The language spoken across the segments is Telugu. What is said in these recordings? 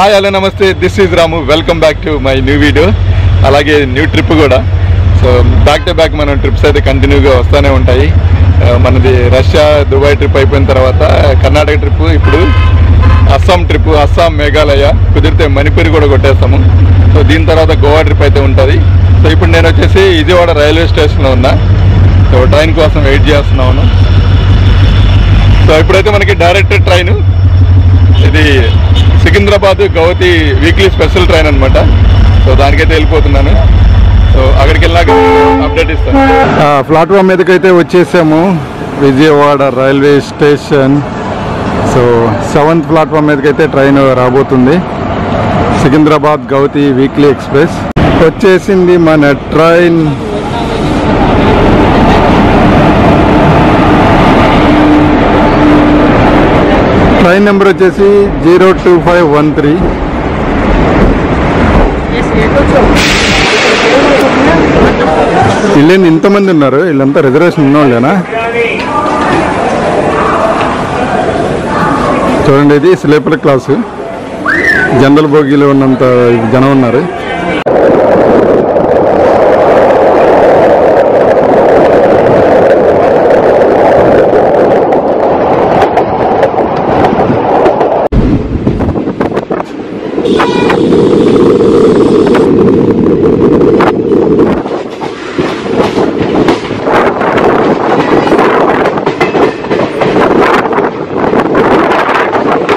హాయ్ హలో నమస్తే, this is Ramu. Welcome back to my new video, అలాగే న్యూ ట్రిప్ కూడా. సో బ్యాక్ టు బ్యాక్ మనం ట్రిప్స్ అయితే కంటిన్యూగా వస్తూనే ఉంటాయి. మనది రష్యా దుబాయ్ ట్రిప్ అయిపోయిన తర్వాత కర్ణాటక ట్రిప్, ఇప్పుడు అస్సాం ట్రిప్, అస్సాం మేఘాలయ, కుదిరితే మణిపూర్ కూడా కొట్టేస్తాము. సో దీని తర్వాత గోవా ట్రిప్ అయితే ఉంటుంది. సో ఇప్పుడు నేను వచ్చేసి విజయవాడ రైల్వే స్టేషన్లో ఉన్నా. సో ట్రైన్ కోసం వెయిట్ చేస్తున్నాను. సో ఇప్పుడైతే మనకి డైరెక్ట్ ట్రైన్, ఇది Secunderabad Guwahati weekly special train అనమాట. సో దానికైతే వెళ్ళిపోతున్నాను. సో అక్కడికి వెళ్ళాక అప్డేట్ ఇస్తాను. ప్లాట్ఫామ్ మీదకి అయితే వచ్చేసాము, Vijayawada railway station. So 7th platform మీదకి అయితే ట్రైన్ రాబోతుంది. సికింద్రాబాద్ గౌహతి వీక్లీ ఎక్స్ప్రెస్ వచ్చేసింది మన ట్రైన్. ట్రైన్ నెంబర్ వచ్చేసి 02513. వీళ్ళేంది ఇంతమంది ఉన్నారు? వీళ్ళంతా రిజర్వేషన్ ఉన్నోళ్ళేనా? చూడండి, ఇది స్లీపర్ క్లాసు. జనరల్ బోగీలో ఉన్నంత జనం ఉన్నారు.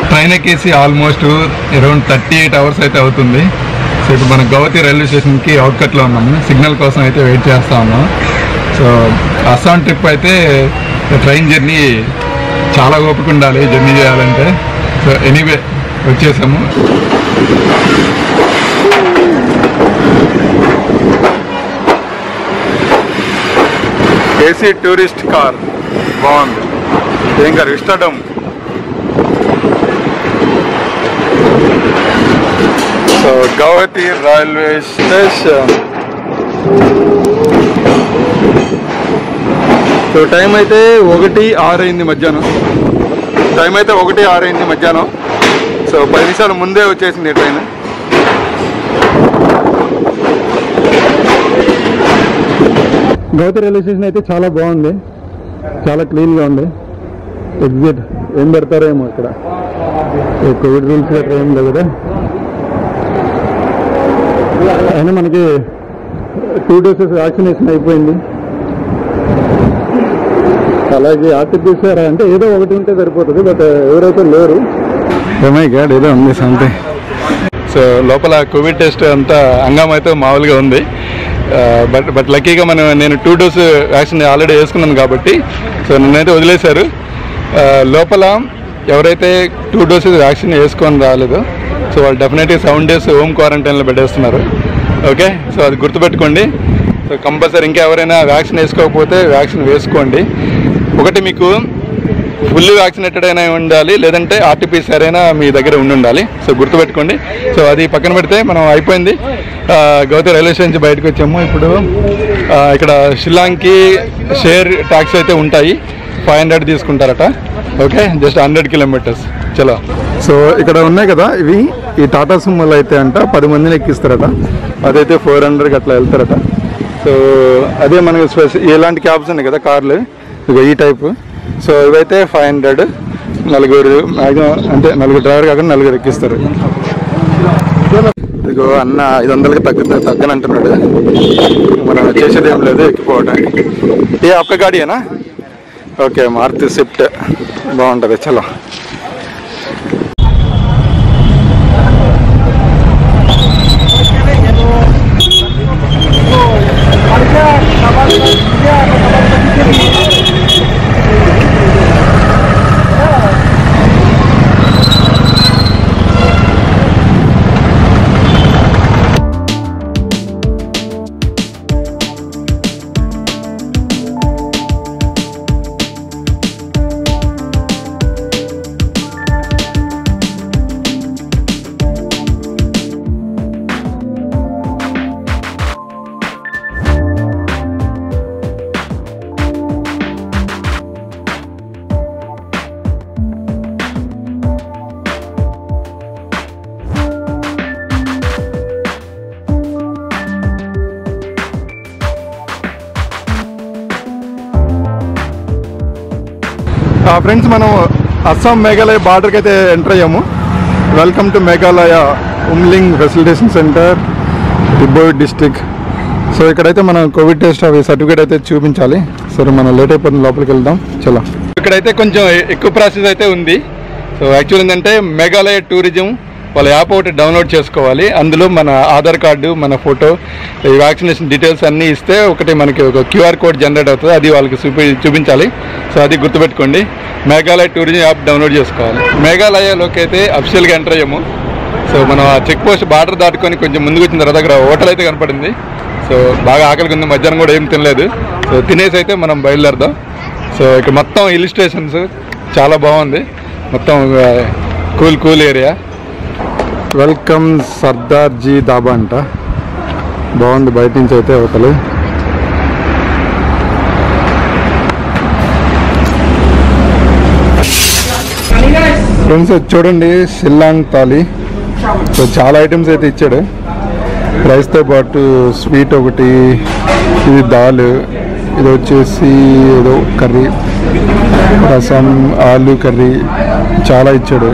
ట్రైన్ ఎక్కేసి ఆల్మోస్ట్ అరౌండ్ 38 hours అయితే అవుతుంది. సో ఇప్పుడు మనం గౌహతి రైల్వే స్టేషన్కి అవుట్కట్లో ఉన్నాము. సిగ్నల్ కోసం అయితే వెయిట్ చేస్తూ ఉన్నాం. సో అస్సాం ట్రిప్ అయితే ట్రైన్ జర్నీ చాలా ఓపిక ఉండాలి జర్నీ చేయాలంటే. సో ఎనీవే వచ్చేసాము. ఏసీ టూరిస్ట్ కార్ బాగుంది. ఏం car? Vistadome. So Guwahati railway station. So time అయితే 1:06 అయింది మధ్యాహ్నం. సో 10 నిమిషాలు ముందే వచ్చేసింది ట్రైన్. గౌహతి రైల్వే స్టేషన్ అయితే చాలా బాగుంది, చాలా క్లీన్గా ఉంది. ఎగ్జిట్ ఏం పెడతారేమో ఇక్కడ, కోవిడ్ రూల్స్ గట్రా ఏం లేదు కదా. అయినా మనకి 2 doses వ్యాక్సినేషన్ అయిపోయింది. అలాగే ఆర్టిఫిషియల్ అంటే ఏదో ఒకటి ఉంటే సరిపోతుంది, బట్ ఎవరైతే లేరు. ఏదో ఉంది సంథింగ్. సో లోపల కోవిడ్ టెస్ట్ అంతా హంగామా అయితే మామూలుగా ఉంది. బట్ లక్కీగా నేను 2 dose వ్యాక్సిన్ ఆల్రెడీ వేసుకున్నాను కాబట్టి సో నన్నైతే వదిలేశారు. లోపల ఎవరైతే 2 doses వ్యాక్సిన్ వేసుకొని రాలేదో సో వాళ్ళు డెఫినెట్గా 7 days హోమ్ క్వారంటైన్లో పెట్టేస్తున్నారు. ఓకే, సో అది గుర్తుపెట్టుకోండి. సో కంపల్సరీ ఇంకా ఎవరైనా వ్యాక్సిన్ వేసుకోకపోతే వ్యాక్సిన్ వేసుకోండి. ఒకటి మీకు ఫుల్ వ్యాక్సినేటెడ్ అయినా ఉండాలి, లేదంటే ఆర్టీపీసీఆర్ అయినా మీ దగ్గర ఉండాలి. సో గుర్తుపెట్టుకోండి. సో అది పక్కన పెడితే మనం అయిపోయింది. గౌహతి రైల్వే స్టేషన్ నుంచి బయటకు వచ్చాము. ఇప్పుడు ఇక్కడ షిల్లాంగ్కి షేర్ ట్యాక్సీ అయితే ఉంటాయి, 500 తీసుకుంటారట. Okay, just 100 kilometers. చలో. సో ఇక్కడ ఉన్నాయి కదా ఇవి, ఈ టాటా సుమోలు అయితే అంట 10 మందిని ఎక్కిస్తారట. అదైతే 400 అట్లా వెళ్తారట. సో అదే మనకి ఎలాంటి క్యాబ్స్ ఉన్నాయి కదా కార్లు, ఇక ఈ టైపు. సో ఇవైతే 500, 4 మ్యాక్సిమం, అంటే 4 డ్రైవర్ కాకుండా 4 ఎక్కిస్తారు. ఇదిగో అన్న 500కి తగ్గనంటున్నాడు. మనం చేసేది ఏం లేదు, ఎక్కిపోవడానికి. ఏ ఒక్క గాడియేనా? ఓకే, మారుతి స్విఫ్ట్ బాగుంటుంది. చలో. ఫ్రెండ్స్ మనం అస్సాం మేఘాలయ బార్డర్కి అయితే ఎంటర్ అయ్యాము. Welcome to Meghalaya Umling facilitation centre, దిబోయ్ డిస్టిక్. సో ఇక్కడైతే మనం కోవిడ్ టెస్ట్ అవి సర్టిఫికేట్ అయితే చూపించాలి. సరే మనం లేట్ అయిపోతుంది, లోపలికి వెళ్దాం. చలో. ఇక్కడైతే కొంచెం ఎక్కువ ప్రాసెస్ అయితే ఉంది. సో యాక్చువల్ ఏంటంటే మేఘాలయ టూరిజం వాళ్ళ యాప్ ఒకటి డౌన్లోడ్ చేసుకోవాలి. అందులో మన ఆధార్ కార్డు, మన ఫోటో, ఈ వ్యాక్సినేషన్ డీటెయిల్స్ అన్నీ ఇస్తే ఒకటి మనకి ఒక క్యూఆర్ కోడ్ జనరేట్ అవుతుంది. అది వాళ్ళకి చూపించాలి. సో అది గుర్తుపెట్టుకోండి. మేఘాలయ టూరిజం యాప్ డౌన్లోడ్ చేసుకోవాలి. మేఘాలయలోకి అయితే అఫీషియల్గా ఎంటర్ అయ్యాము. సో మనం ఆ చెక్ పోస్ట్ బార్డర్ దాటుకొని కొంచెం ముందుకు వచ్చిన తర్వాత అక్కడ హోటల్ అయితే కనపడింది. సో బాగా ఆకలిగా ఉంది, మధ్యాహ్నం కూడా ఏం తినలేదు. సో తినేసి అయితే మనం బయలుదేరదాం. సో ఇక్కడ మొత్తం హిల్ స్టేషన్స్ చాలా బాగుంది, మొత్తం cool area. Welcome Sardarji dhaba అంట, బాగుంది బయట నుంచి అయితే హోటల్. ఫ్రెండ్స్ చూడండి, షిల్లాంగ్ థాలీ. సో చాలా ఐటమ్స్ అయితే ఇచ్చాడు. రైస్తో పాటు స్వీట్ ఒకటి, ఇది దాల్, ఇది వచ్చేసి ఏదో కర్రీ, రసం, ఆలు కర్రీ, చాలా ఇచ్చాడు.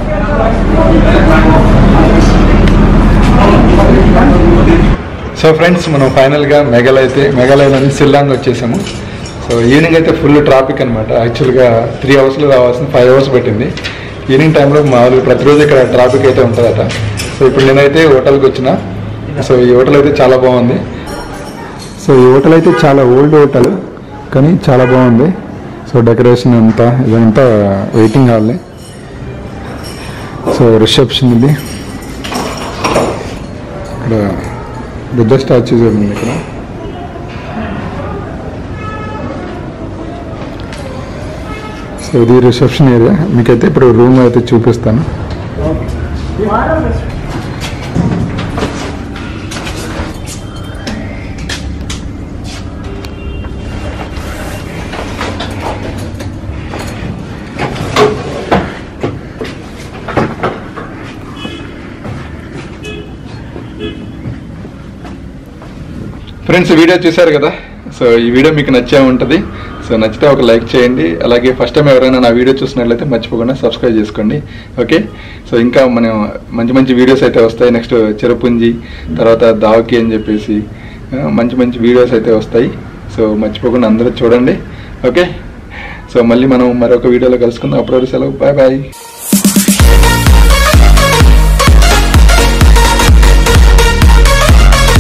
సో ఫ్రెండ్స్ మనం ఫైనల్గా మేఘాలయలోని షిల్లాంగ్ వచ్చేసాము. సో ఈవినింగ్ అయితే ఫుల్ ట్రాఫిక్ అనమాట. యాక్చువల్గా 3 అవర్స్లో రావాల్సిన 5 అవర్స్ పట్టింది. ఈవినింగ్ టైంలో మామూలుగా ప్రతిరోజు ఇక్కడ ట్రాఫిక్ అయితే ఉంటుందట. సో ఇప్పుడు నేనైతే హోటల్కి వచ్చిన. సో ఈ హోటల్ అయితే చాలా బాగుంది. సో ఈ హోటల్ అయితే చాలా ఓల్డ్ హోటల్ కానీ చాలా బాగుంది. సో డెకరేషన్ అంతా ఇదంతా వెయిటింగ్ హాల్. సో రిసెప్షన్ ఇది. ఇక్కడ బుద్ధ స్టాచ్యూ ఉంది ఇక్కడ. సో ఇది రిసెప్షన్ ఏరియా. మీకైతే ఇప్పుడు రూమ్ అయితే చూపిస్తాను. ఫ్రెండ్స్ వీడియో చూశారు కదా. సో ఈ వీడియో మీకు నచ్చే ఉంటుంది. సో నచ్చితే ఒక లైక్ చేయండి. అలాగే ఫస్ట్ టైం ఎవరైనా నా వీడియో చూసినట్లయితే మర్చిపోకుండా సబ్స్క్రైబ్ చేసుకోండి. ఓకే. సో ఇంకా మనం మంచి వీడియోస్ అయితే వస్తాయి. నెక్స్ట్ చెరపుంజి, తర్వాత దావకి అని చెప్పేసి మంచి వీడియోస్ అయితే వస్తాయి. సో మర్చిపోకుండా అందరూ చూడండి. ఓకే. సో మళ్ళీ మనం మరొక వీడియోలో కలుసుకుందాం. అప్పటి వరకు సెలవు. బాయ్.